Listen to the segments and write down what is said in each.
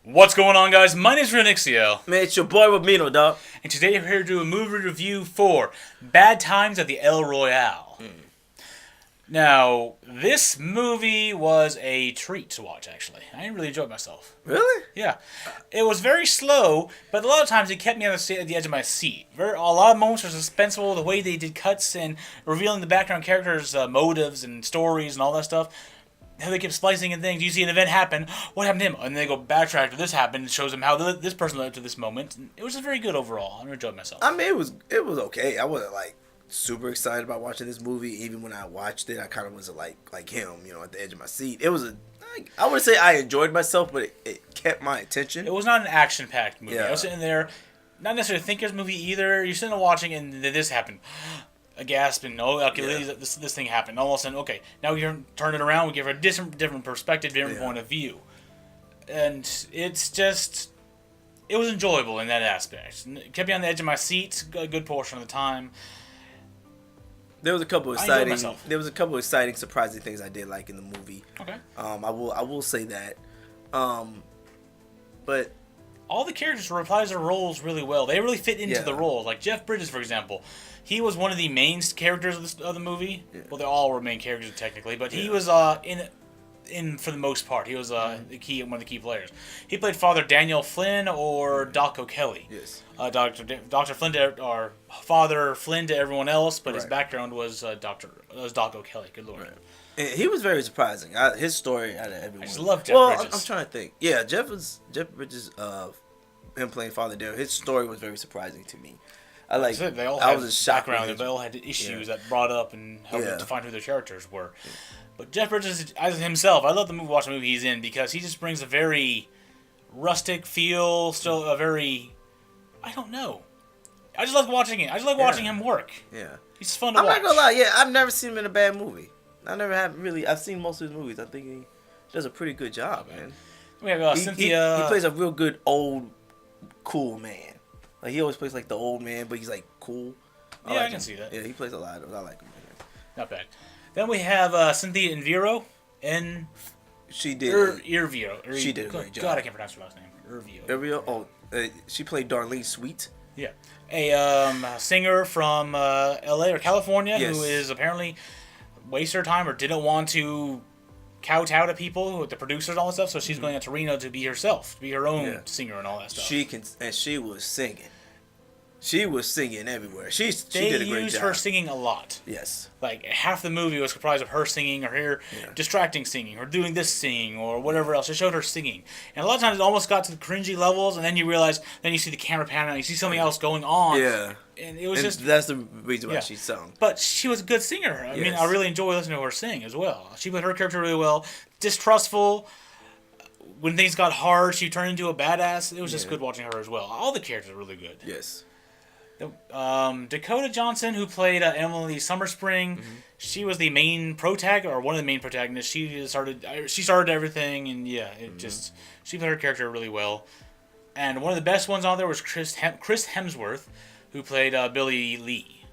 What's going on, guys? My name is Rionyxiel, Man, it's your boy Robino, dog. and today we're here to do a movie review for Bad Times at the El Royale. Now, this movie was a treat to watch, actually. I really enjoyed myself. Really? Yeah. It was very slow, but a lot of times it kept me on the edge of my seat. A lot of moments were suspenseful, the way they did cuts and revealing the background characters' motives and stories and all that stuff. How they kept splicing in things. You see an event happen, what happened to him? And they go backtrack to this happened. It shows them how this person led to this moment. And it was just very good overall. I enjoyed myself. I mean, it was okay. I wasn't like super excited about watching this movie. Even when I watched it, I kind of was like him, at the edge of my seat. It was I wouldn't say I enjoyed myself, but it kept my attention. It was not an action-packed movie. Yeah. I was sitting there, not necessarily thinking it was a movie either. You're sitting there watching, and this happened. A gasp, and this thing happened. All of a sudden, okay, now we turn it around. We give a different perspective, different point of view, and it was enjoyable in that aspect. It kept me on the edge of my seat a good portion of the time. There was a couple I enjoyed myself. exciting, surprising things I did like in the movie. Okay. I will say that. But All the characters reprise their roles really well. They really fit into the role. Like Jeff Bridges, for example. He was one of the main characters of the movie. Yeah. Well, they all were main characters technically, but he was in for the most part. He was one of the key players. He played Father Daniel Flynn or Doc O'Kelly. Yes. Dr. Flynn or Father Flynn to everyone else, but his background was Doc O'Kelly. Good lord. Right. And he was very surprising. His story out of everyone. I just love Jeff Bridges. I'm trying to think. Yeah, Jeff Bridges. Him playing Father Daniel. His story was very surprising to me. They all had background. They all had issues that brought up and helped define who their characters were. Yeah. But Jeff Bridges, as himself, I love watch the movie he's in because he just brings a very rustic feel. Still a very, I don't know. I just like watching it. I just like watching him work. Yeah, he's fun to watch. I'm not gonna lie. Yeah, I've never seen him in a bad movie. I never have really. I've seen most of his movies. I think he does a pretty good job, man. We have Cynthia. He plays a real good old, cool man. Like, he always plays like the old man, but he's like cool. I can see that. Yeah, he plays a lot of those. I like him. Man. Not bad. Then we have Cynthia Inviro. She did. Irvio. She did a great job. God, I can't pronounce her last name. Irvio. Oh, she played Darlene Sweet. Yeah. A singer from L.A. or California who is apparently wasted her time or didn't want to kowtow to people, the producers and all that stuff, so she's going out to Reno to be herself, to be her own singer and all that stuff. She was singing. She was singing everywhere. She did a great job. They used her singing a lot. Yes. Like, half the movie was comprised of her singing or her distracting singing or doing this singing or whatever else. It showed her singing. And a lot of times it almost got to the cringy levels, and then you realize, then you see the camera pan and you see something else going on. Yeah. And it was that's the reason why she sung. But she was a good singer. I mean, I really enjoy listening to her sing as well. She played her character really well. Distrustful. When things got hard, she turned into a badass. It was just good watching her as well. All the characters are really good. Yes. Dakota Johnson, who played Emily Summerspring, she was the main protagonist, or one of the main protagonists. She started everything, and she played her character really well. And one of the best ones on there was Chris Hemsworth, who played Billy Lee,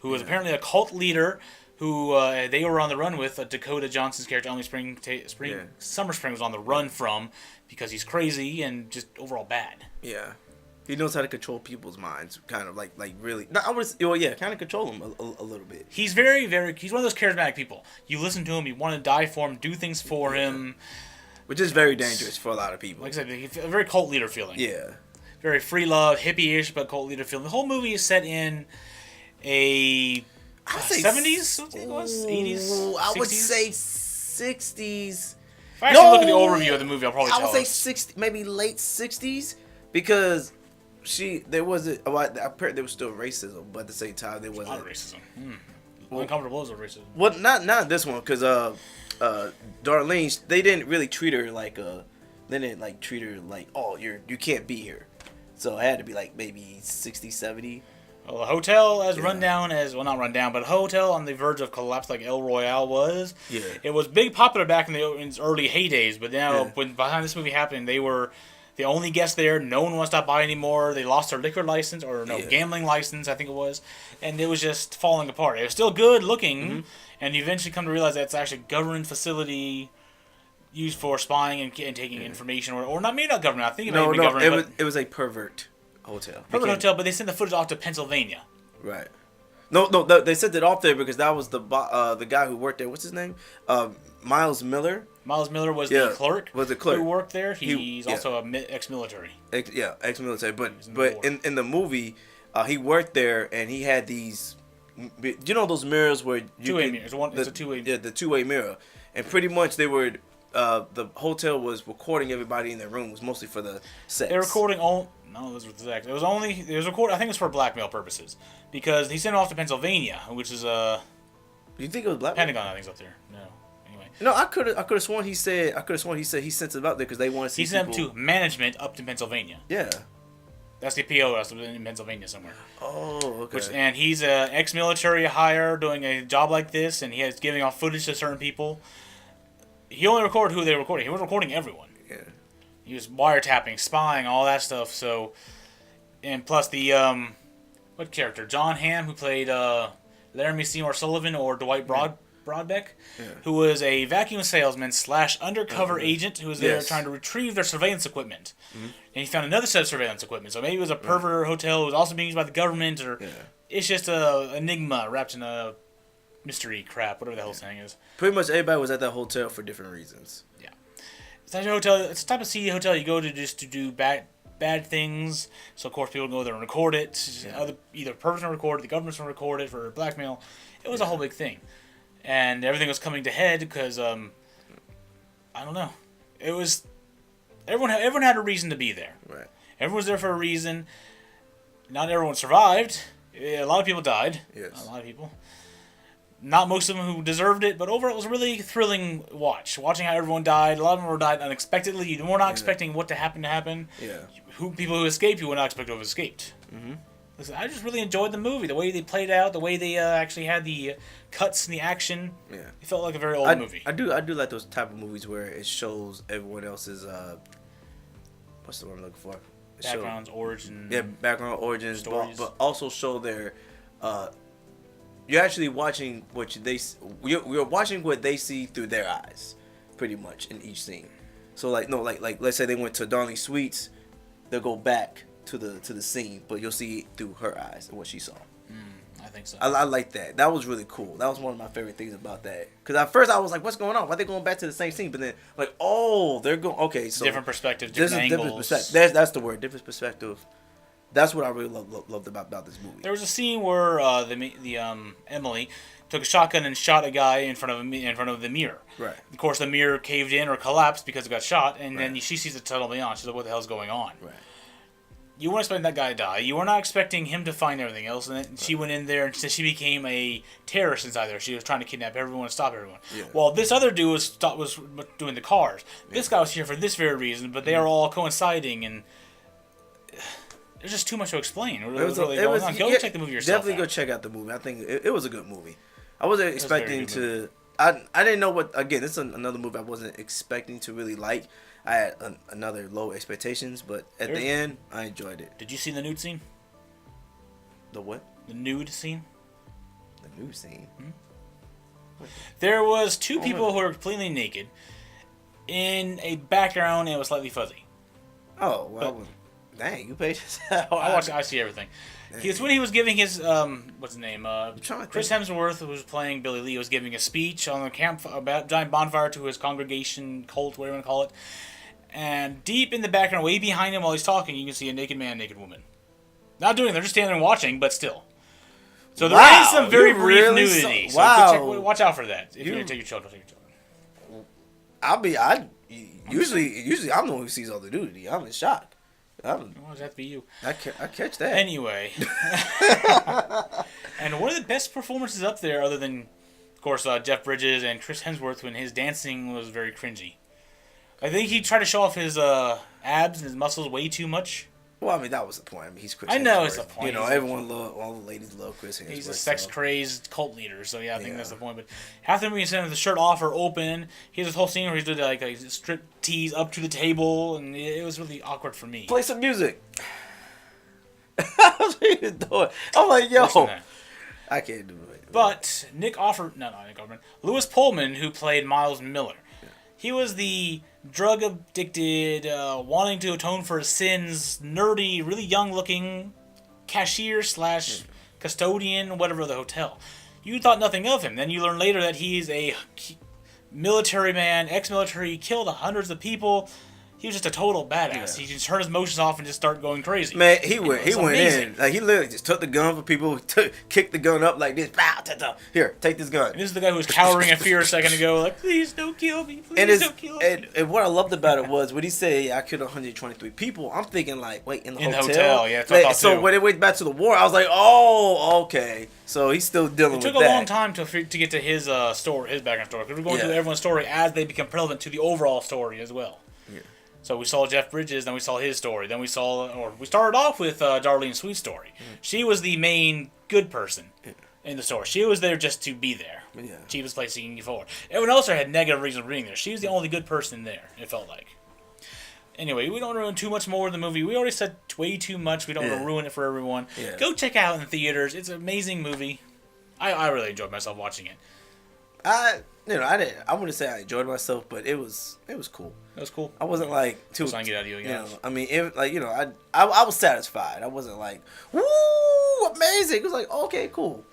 who was apparently a cult leader who they were on the run with. Dakota Johnson's character, Emily Summerspring, was on the run from because he's crazy and just overall bad. Yeah. He knows how to control people's minds, kind of like really. No, kind of control them a little bit. He's very, very. He's one of those charismatic people. You listen to him, you want to die for him, do things for him, which is very dangerous for a lot of people. Like I said, he's a very cult leader feeling. Yeah, very free love, hippie-ish, but cult leader feeling. The whole movie is set in a 70s, I think it was 80s. I would say 60s. If I actually look at the overview of the movie, I'll probably tell. I would say 60, maybe late 60s, because. There wasn't. Apparently, there was still racism, but at the same time, there wasn't. A lot of racism. Uncomfortable as a racism. Well, not this one, because Darlene, they didn't really treat her like They didn't treat her like, oh, you can't be here. So it had to be like maybe 60, 70. Well, a hotel not run down, but a hotel on the verge of collapse like El Royale was. Yeah. It was big popular back in its early heydays, but now when behind this movie happened, they were the only guests there. No one wants to buy anymore. They lost their liquor license gambling license, I think it was, and it was just falling apart. It was still good looking, and you eventually come to realize that it's actually a government facility used for spying and taking information, or not, maybe not government. I think it may No, have been no, government. it was a pervert hotel. Pervert hotel, but they sent the footage off to Pennsylvania. Right. No, they sent it off there because that was the guy who worked there. What's his name? Miles Miller. Miles Miller was the clerk. Was the clerk who worked there? He's also ex-military. Ex-military. But in the movie, he worked there and he had these. You know those mirrors where two-way mirrors. It's a two-way. Yeah, the two-way mirror, and pretty much they were. The hotel was recording everybody in their rooms, mostly for the sex. They're recording all. No, this was sex. It was recorded. I think it was for blackmail purposes, because he sent it off to Pennsylvania, which is Do you think it was blackmail? Pentagon, I think, is up there. No. Anyway. No, I could have sworn he said he sent it out there because they want to see. He sent them to management up to Pennsylvania. Yeah. That's the PO. That's in Pennsylvania somewhere. Oh, okay. And he's a ex-military hire doing a job like this, and he is giving off footage to certain people. He only recorded who they were recording. He was recording everyone. Yeah. He was wiretapping, spying, all that stuff. So, and plus the what character? John Hamm, who played Laramie Seymour Sullivan or Dwight Broadbeck, who was a vacuum salesman / undercover agent who was there trying to retrieve their surveillance equipment. Mm-hmm. And he found another set of surveillance equipment. So maybe it was a pervert hotel. It was also being used by the government, or it's just a enigma wrapped in a mystery crap, whatever the hell thing is. Pretty much everybody was at that hotel for different reasons. Yeah. It's a hotel. It's the type of seedy hotel you go to just to do bad things. So of course people go there and record it. Either perverts will record it, the government's will record it for blackmail. It was a whole big thing, and everything was coming to head because I don't know. It was everyone had a reason to be there. Right. Everyone was there for a reason. Not everyone survived. A lot of people died. Yes. A lot of people. Not most of them who deserved it, but overall it was a really thrilling watch. Watching how everyone died. A lot of them died unexpectedly. You were not expecting what to happen. Yeah. People who escaped, you would not expect to have escaped. Mm-hmm. Listen, I just really enjoyed the movie. The way they played out, the way they actually had the cuts and the action. Yeah. It felt like a very old movie. I do like those type of movies where it shows everyone else's what's the word I'm looking for? Backgrounds, origins. Yeah, background, origins, stories. but also show their you're actually watching you're watching what they see through their eyes, pretty much in each scene. So like let's say they went to Darling Sweets, they'll go back to the scene, but you'll see it through her eyes and what she saw. I think so. I like that. That was really cool. That was one of my favorite things about that. Because at first I was like, what's going on? Why are they going back to the same scene? But then like, oh, they're going. Okay, so different perspectives, different angles. Different perspective. That's the word. Different perspective. That's what I really loved about this movie. There was a scene where Emily took a shotgun and shot a guy in front of the mirror. Right. Of course, the mirror caved in or collapsed because it got shot, and then she sees it totally on. She's like, "What the hell's going on?" Right. You weren't expecting that guy to die. You were not expecting him to find everything else, and then she went in there and she became a terrorist inside there. She was trying to kidnap everyone and stop everyone. Yeah. While this other dude was doing the cars. Yeah. This guy was here for this very reason, but they are all coinciding, and there's just too much to explain. Go check the movie yourself. Definitely go check out the movie. I think it was a good movie. I wasn't expecting to. I didn't know what. Again, this is another movie I wasn't expecting to really like. I had another low expectations, but at the end, I enjoyed it. Did you see the nude scene? The what? The nude scene. The nude scene. Hmm? There was two people who were completely naked in a background and it was slightly fuzzy. Oh well, dang! You paid. I see everything. Because when he was giving his what's his name? Chris Hemsworth, who was playing Billy Lee, was giving a speech on the camp about giant bonfire to his congregation, cult, whatever you want to call it. And deep in the background, way behind him while he's talking, you can see a naked man, naked woman. Not doing it, they're just standing there and watching, but still. So there is some very brief nudity. So watch out for that. If you're going to take your children, take your children. Usually I'm the one who sees all the nudity. I'm in shock. Why does that have to be you? I catch that. Anyway. And one of the best performances up there, other than, of course, Jeff Bridges and Chris Hemsworth, when his dancing was very cringy. I think he tried to show off his abs and his muscles way too much. Well, I mean, that was the point. I mean, he's Chris Hemsworth. I know it's the point. You know, all the ladies love Chris Hemsworth. He's a sex-crazed cult leader, so yeah, I think that's the point. But half the movie he's sending the shirt off or open. He has this whole scene where he's doing like a strip tease up to the table, and it was really awkward for me. Play some music. What are you doing? I'm like, yo, I can't do it. But Lewis Pullman, who played Miles Miller, He was the drug addicted, wanting to atone for his sins, nerdy, really young looking cashier slash custodian, whatever of the hotel. You thought nothing of him. Then you learn later that he's a military man, ex-military, killed hundreds of people. He was just a total badass. Yeah. He just turned his emotions off and just started going crazy. Man, he went amazing. in. Like, he literally just took the gun for people, kicked the gun up like this. Pow, ta, ta. Here, take this gun. And this is the guy who was cowering in fear a second ago, like, please don't kill me, please don't kill me. And what I loved about it was when he said, I killed 123 people, I'm thinking like, wait, in the hotel? The hotel, yeah. That's what I thought so too. when it went back to the war, I was like, oh, okay. So he's still dealing with that. It took a long time to get to his story, his background story, because we're going through everyone's story as they become relevant to the overall story as well. Yeah. So we saw Jeff Bridges, then we saw his story, then we started off with Darlene Sweet's story. She was the main good person in the story. She was there just to be there. Yeah. She was placing you forward. Everyone else there had negative reasons for being there. She was the only good person there, it felt like. Anyway, we don't ruin too much more of the movie. We already said way too much. We don't want to ruin it for everyone. Yeah. Go check it out in the theaters. It's an amazing movie. I really enjoyed myself watching it. I wouldn't say I enjoyed myself, but it was cool. It was cool. I wasn't like too. Just trying to get out of you again. I mean, I was satisfied. I wasn't like, woo, amazing. It was like, okay, cool.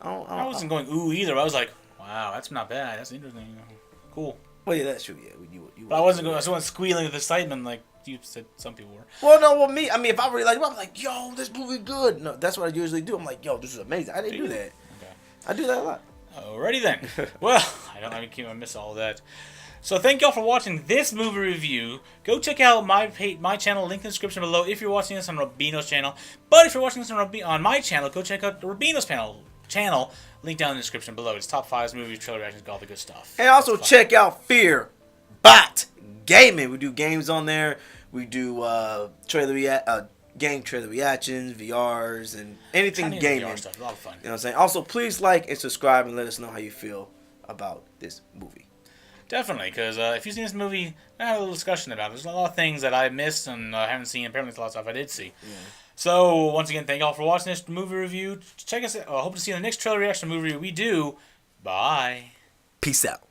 I wasn't going ooh either. I was like, wow, that's not bad. That's interesting. Cool. Well, yeah, that's true. Yeah, you. But I wasn't going. I wasn't squealing with excitement like you said. Some people were. Well, no, me. I mean, if I really like, I'm like, yo, this movie good. No, that's what I usually do. I'm like, yo, this is amazing. I didn't do that. Okay. I do that a lot. Alrighty then. Well, I miss all that. So thank y'all for watching this movie review. Go check out my channel, link in the description below if you're watching this on Robino's channel. But if you're watching this on my channel, go check out Robino's channel, link down in the description below. It's top 5 movies, trailer reactions, all the good stuff. And also check out Fear Bot Gaming. We do games on there. We do game trailer reactions, VRs, and anything gaming. VR stuff. A lot of fun. You know what I'm saying? Also, please like and subscribe and let us know how you feel about this movie. Definitely, because if you've seen this movie, I had a little discussion about it. There's a lot of things that I missed and haven't seen. Apparently, there's a lot of stuff I did see. Yeah. So, once again, thank y'all for watching this movie review. Check us out. I hope to see you in the next trailer reaction movie we do. Bye. Peace out.